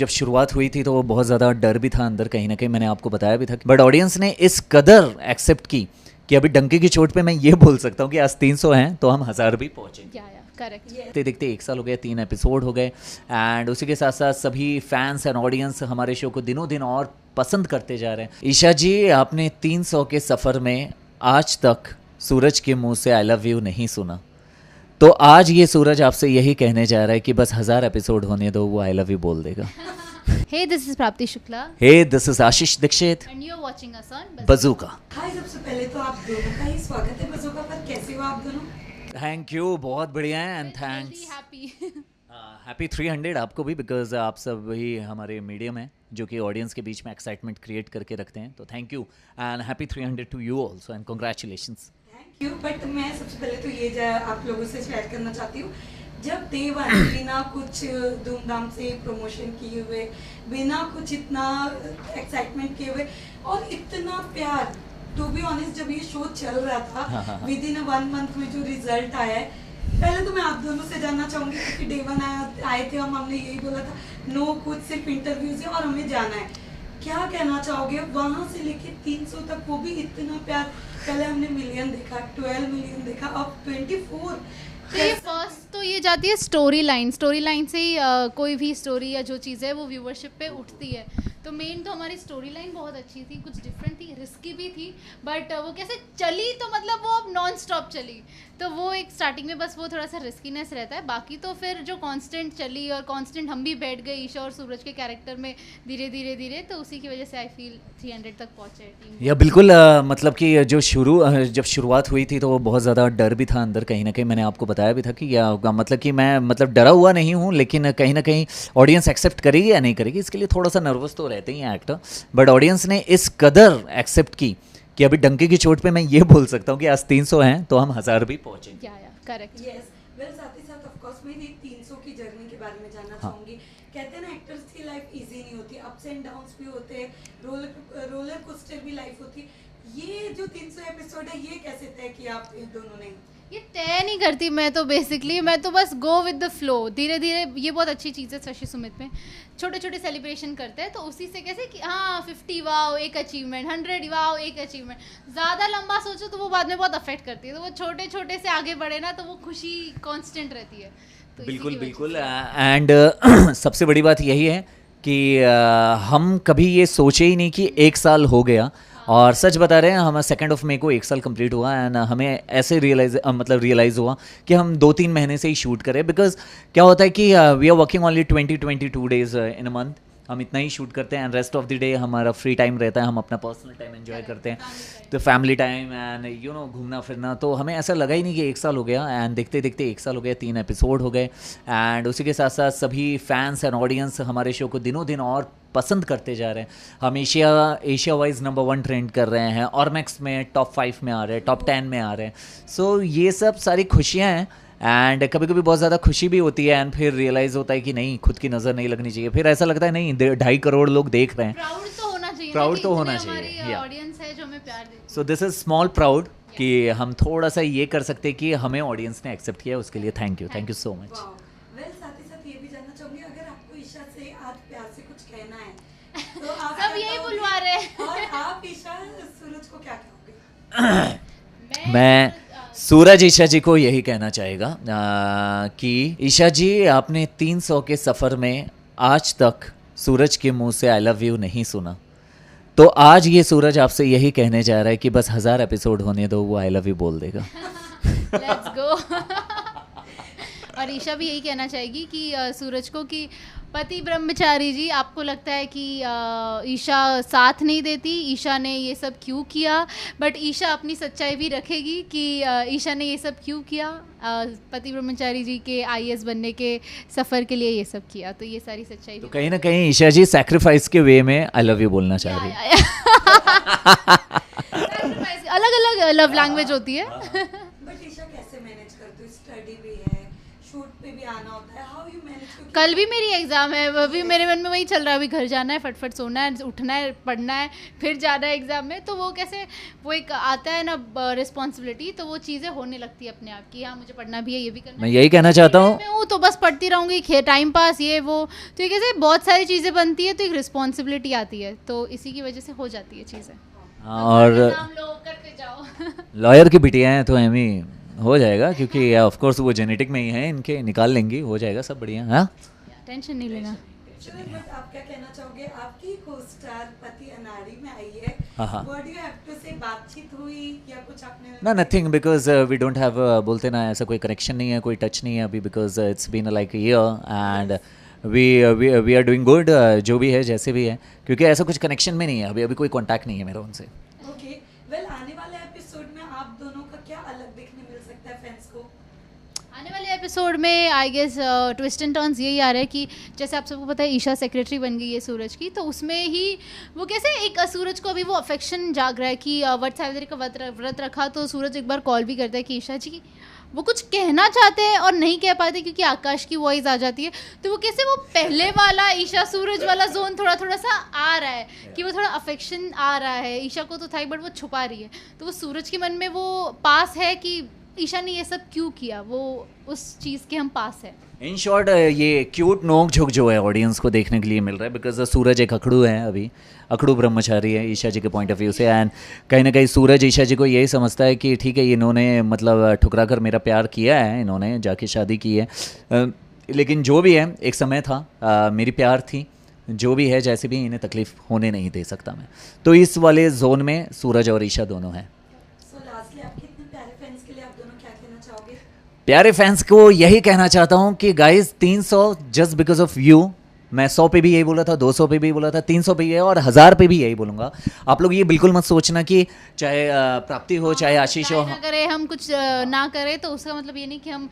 जब शुरुआत हुई थी तो वो बहुत ज़्यादा डर भी था अंदर, कहीं ना कहीं मैंने आपको बताया भी था, बट ऑडियंस ने इस कदर एक्सेप्ट की कि अभी डंके की चोट पे मैं ये बोल सकता हूँ कि आज 300 हैं तो हम 1000 भी पहुँचे। देखते देखते 1 साल हो गया, 3 एपिसोड हो गए, एंड उसी के साथ साथ सभी फैंस एंड ऑडियंस हमारे शो को दिनों दिन और पसंद करते जा रहे हैं। ईशा जी, आपने 300 के सफ़र में आज तक सूरज के मुंह से आई लव यू नहीं सुना, तो आज ये सूरज आपसे यही कहने जा रहा है कि बस 1000 एपिसोड होने दो, वो आई लव यू बोल देगा। Hey, this is Prapti Shukla. Hey, this is Ashish Dikshit. And you're watching us on Bazooka. हाय, सबसे पहले तो आप दोनों का ही स्वागत है बज़ूका पर। कैसे हो आप दोनों? थैंक यू, बहुत बढ़िया है, एंड थैंक्स। हैप्पी 300 आपको भी, बिकॉज आप सब ही हमारे मीडियम हैं जो कि ऑडियंस के बीच में एक्साइटमेंट क्रिएट करके रखते हैं, तो thank you and happy 300 to you also and congratulations. Thank you. But मैं सबसे पहले तो ये आप लोगों से शेयर करना चाहती हूँ, जब डे वन बिना कुछ धूमधाम से प्रमोशन किए हुए, बिना कुछ इतना एक्साइटमेंट किए हुए और इतना प्यार, टू बी ऑनेस्ट जब ये शो चल रहा था विद इन 1 मंथ में जो रिजल्ट आया है, पहले तो मैं आप दोनों से जानना चाहूँगी क्योंकि डे वन आए थे हमने यही बोला था नो कुछ सिर्फ इंटरव्यूज है और हमें जाना है, क्या कहना चाहोगे वहाँ से लेके 300 तक, वो भी इतना प्यार? पहले हमने मिलियन देखा, 12 मिलियन देखा, अब 24। तो ये फर्स्ट तो ये जाती है स्टोरी लाइन से ही कोई भी स्टोरी या जो चीज़ है वो व्यूवरशिप पे उठती है। तो मेन तो हमारी स्टोरी लाइन बहुत अच्छी थी, कुछ डिफरेंट थी, रिस्की भी थी, बट वो कैसे चली तो मतलब वो अब नॉन स्टॉप चली, तो वो एक स्टार्टिंग में बस वो थोड़ा सा रिस्कीनेस रहता है, बाकी तो फिर जो कांस्टेंट चली और कांस्टेंट हम भी बैठ गए ईशा और सूरज के कैरेक्टर में धीरे धीरे, तो उसी की वजह से आई फील 300 तक पहुंचे टीम। या बिल्कुल, मतलब कि जब शुरुआत हुई थी तो वो बहुत ज़्यादा डर भी था अंदर, कहीं ना कहीं मैंने आपको बताया भी था कि क्या होगा, मतलब कि मैं डरा हुआ नहीं हूँ, लेकिन कहीं ना कहीं ऑडियंस एक्सेप्ट करेगी या नहीं करेगी इसके लिए थोड़ा सा नर्वस तो रहते ही हैं एक्टर, बट ऑडियंस ने इस कदर एक्सेप्ट की कि अभी डंके की चोट पे मैं ये बोल सकता हूँ कि आज 300 हैं तो हम 1000 भी पहुँचे। करेक्ट। यस, वेल साथ ही साथ ऑफ कोर्स मैं 300 की जर्नी के बारे में जानना चाहूँगी। कहते हैं ना एक्टर्स की लाइफ इजी नहीं होती, अप्स एंड डाउन्स भी होते हैं, रोलर कोस्टर भी लाइफ होती। ये जो 300 एपिसोड है ये कैसे तय किया आप दोनों ने? ये तय नहीं करती मैं तो बस गो विद द फ्लो, धीरे धीरे। ये बहुत अच्छी चीज़ है शशि सुमित में, छोटे छोटे सेलिब्रेशन करते हैं तो उसी से कैसे कि हाँ 50 वाओ एक अचीवमेंट, 100 वाओ एक अचीवमेंट, ज़्यादा लंबा सोचो तो वो बाद में बहुत अफेक्ट करती है, तो वो छोटे छोटे से आगे बढ़े ना तो वो खुशी कांस्टेंट रहती है। तो बिल्कुल एंड सबसे बड़ी बात यही है कि हम कभी ये सोचे ही नहीं कि 1 साल हो गया, और सच बता रहे हैं हम 2 मई को 1 साल कंप्लीट हुआ, एंड हमें ऐसे रियलाइज़ हुआ कि हम 2-3 महीने से ही शूट करें, बिकॉज क्या होता है कि we are working only 22 days in a month, हम इतना ही शूट करते हैं and rest of the day हमारा फ्री टाइम रहता है, हम अपना पर्सनल टाइम एंजॉय करते हैं, तो फैमिली टाइम एंड घूमना फिरना, तो हमें ऐसा लगा ही नहीं कि 1 साल हो गया, एंड देखते देखते 1 साल हो गया, 3 एपिसोड हो गए, एंड उसी के साथ साथ सभी फैंस एंड ऑडियंस हमारे शो को दिनों दिन और पसंद करते जा रहे हैं। हम एशिया वाइज नंबर 1 ट्रेंड कर रहे हैं, ऑर्मैक्स में टॉप 5 में आ रहे हैं, टॉप 10 में आ रहे हैं, सो ये सब सारी खुशियाँ हैं, एंड कभी कभी बहुत ज़्यादा खुशी भी होती है, एंड फिर रियलाइज़ होता है कि नहीं, खुद की नज़र नहीं लगनी चाहिए, फिर ऐसा लगता है नहीं 2.5 करोड़ लोग देख रहे हैं, प्राउड तो होना चाहिए, ऑडियंस है जो हमें प्यार देती है। So this is small proud कि हम थोड़ा सा ये कर सकते हैं कि हमें ऑडियंस ने एक्सेप्ट किया, उसके लिए thank you so much. Well साथ ही साथ ये भी जानना चाहूँगी, अगर आपको ईशा से आज प्यार से कुछ कहना है तो आप सब यही बुलवा रहे हैं, और आप ईशा सूरज को क्या कहोगे? मैं सूरज ईशा जी को यही कहना चाहेगा कि ईशा जी, आपने 300 के सफ़र में आज तक सूरज के मुंह से आई लव यू नहीं सुना, तो आज ये सूरज आपसे यही कहने जा रहा है कि बस 1000 एपिसोड होने दो, वो आई लव यू बोल देगा। Let's go. और ईशा भी यही कहना चाहेगी कि सूरज को कि पति ब्रह्मचारी जी, आपको लगता है कि ईशा साथ नहीं देती, ईशा ने ये सब क्यों किया, बट ईशा अपनी सच्चाई भी रखेगी कि ईशा ने ये सब क्यों किया, पति ब्रह्मचारी जी के IAS बनने के सफ़र के लिए ये सब किया, तो ये सारी सच्चाई तो कहीं ना कहीं ईशा जी सैक्रिफाइस के वे में आई लव यू बोलना चाह रही है। अलग अलग लव लैंग्वेज होती है। बट ईशा कैसे मैनेज करती हो? स्टडी भी है, शूट पे भी आना होता है, हाउ यू मैनेज? कल भी मेरी एग्ज़ाम है, वो भी मेरे मन में वही चल रहा है, अभी घर जाना है, फटफट सोना है, उठना है, पढ़ना है, फिर जाना है एग्ज़ाम में। तो वो कैसे वो एक आता है ना रिस्पॉन्सिबिलिटी, तो वो चीज़ें होने लगती है अपने आप की, हाँ मुझे पढ़ना भी है, ये भी करना मैं है। यही कहना चाहता हूँ। मैं हूँ तो बस पढ़ती रहूँगी, टाइम पास ये वो, तो ये कैसे बहुत सारी चीज़ें बनती है, तो एक रिस्पॉन्सिबिलिटी आती है, तो इसी की वजह से हो जाती है चीज़ें। और एग्जाम लो, करते जाओ। लॉयर की बिटियाँ हैं तो एमी हो जाएगा, क्योंकि ऑफ कोर्स वो जेनेटिक में ही है इनके, निकाल लेंगी, हो जाएगा सब बढ़िया। हाँ टेंशन नहीं लेना। चलो बट आप क्या कहना चाहोगे, आपकी को-स्टार पति अनाड़ी में आई है, हाँ। What do you have to say, बातचीत हुई या कुछ आपने? ना nothing, because we don't have, बोलते ना ऐसा कोई कनेक्शन नहीं है, कोई टच नहीं है अभी, because it's been like year and we are doing good, जो भी है जैसे भी है, क्योंकि ऐसा कुछ कनेक्शन में नहीं है अभी, कोई कॉन्टैक्ट नहीं है मेरा उनसे। ओके वेल, आने वाले एपिसोड में आप दोनों का क्या अलग देखने मिल सकता है फैंस को? आने वाले एपिसोड में I guess twist and turns यही आ रहा है कि जैसे आप सबको पता है ईशा सेक्रेटरी बन गई है सूरज की, तो उसमें ही वो कैसे एक सूरज को अभी वो अफेक्शन जाग रहा है कि वट सावित्री का व्रत रखा, तो सूरज एक बार कॉल भी करता है कि ईशा जी वो कुछ कहना चाहते हैं और नहीं कह पाते क्योंकि आकाश की वॉइस आ जाती है, तो वो कैसे वो पहले वाला ईशा सूरज वाला जोन थोड़ा थोड़ा सा आ रहा है कि वो थोड़ा अफेक्शन आ रहा है, ईशा को तो था ही बट वो छुपा रही है, तो वो सूरज के मन में वो पास है कि ईशा ने ये सब क्यों किया, वो उस चीज़ के हम पास है। इन शॉर्ट ये क्यूट नोक झोंक जो है ऑडियंस को देखने के लिए मिल रहा है, बिकॉज सूरज एक अखड़ू है, अभी अखड़ू ब्रह्मचारी है ईशा जी के पॉइंट ऑफ व्यू से, एंड कहीं ना कहीं सूरज ईशा जी को यही समझता है कि ठीक है इन्होंने मतलब ठुकरा कर मेरा प्यार किया है, इन्होंने जाके शादी की है, लेकिन जो भी है एक समय था, मेरी प्यार थी, जो भी है जैसे भी, इन्हें तकलीफ होने नहीं दे सकता मैं, तो इस वाले जोन में सूरज और ईशा दोनों हैं। सो लास्टली आपके इतने प्यारे फैंस के लिए आप दोनों क्या कहना चाहोगे? प्यारे फैंस को यही कहना चाहता हूँ कि guys 300 just because of you, मैं 100 पे भी यही बोला था, 200 पे भी बोला था, 300 पे भी है और 1000 पे भी यही बोलूँगा। आप लोग ये बिल्कुल मत सोचना कि चाहे प्राप्ति हो चाहे आशीष हो, ना करे हम कुछ ना करें तो उसका मतलब ये नहीं कि हम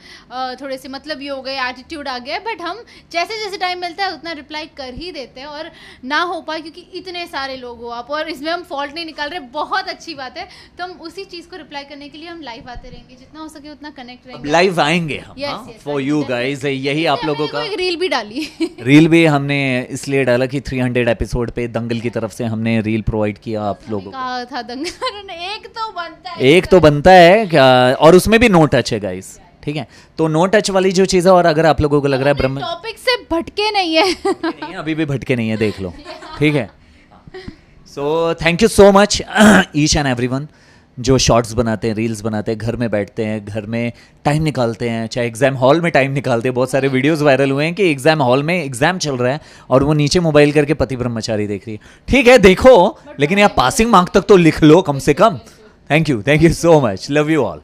थोड़े से मतलब ये हो गए, एटीट्यूड आ गया, बट हम जैसे जैसे टाइम मिलता है उतना रिप्लाई कर ही देते हैं, और ना हो पाए क्योंकि इतने सारे लोग हो आप, और इसमें हम फॉल्ट नहीं निकाल रहे, बहुत अच्छी बात है, तो हम उसी चीज़ को रिप्लाई करने के लिए हम लाइव आते रहेंगे, जितना हो सके उतना कनेक्ट रहेंगे। लाइव आएंगे हम Yes, फॉर यू गाइज, यही आप लोगों का। एक रील भी डाली रील भी हमने इसलिए डाला कि 300 एपिसोड पे दंगल की तरफ से हमने रील प्रोवाइड किया आप लोगों को। कहा था दंगल एक तो बनता है, एक तो बनता है क्या, और उसमें भी नो टच है गाइस, ठीक है, तो नो टच वाली जो चीज़ है, और अगर आप लोगों को लग रहा है ब्रह्म टॉपिक से भटके नहीं है नहीं है, अभी भी भटके नहीं है, देख लो, ठीक है। So thank you so much each and everyone जो शॉर्ट्स बनाते हैं, रील्स बनाते हैं, घर में बैठते हैं, घर में टाइम निकालते हैं, चाहे एग्जाम हॉल में टाइम निकालते हैं, बहुत सारे वीडियोस वायरल हुए हैं कि एग्जाम हॉल में एग्जाम चल रहा है और वो नीचे मोबाइल करके पति ब्रह्मचारी देख रही है, ठीक है देखो, लेकिन यार पासिंग मार्क तक तो लिख लो कम से कम। Thank you so much, love you all.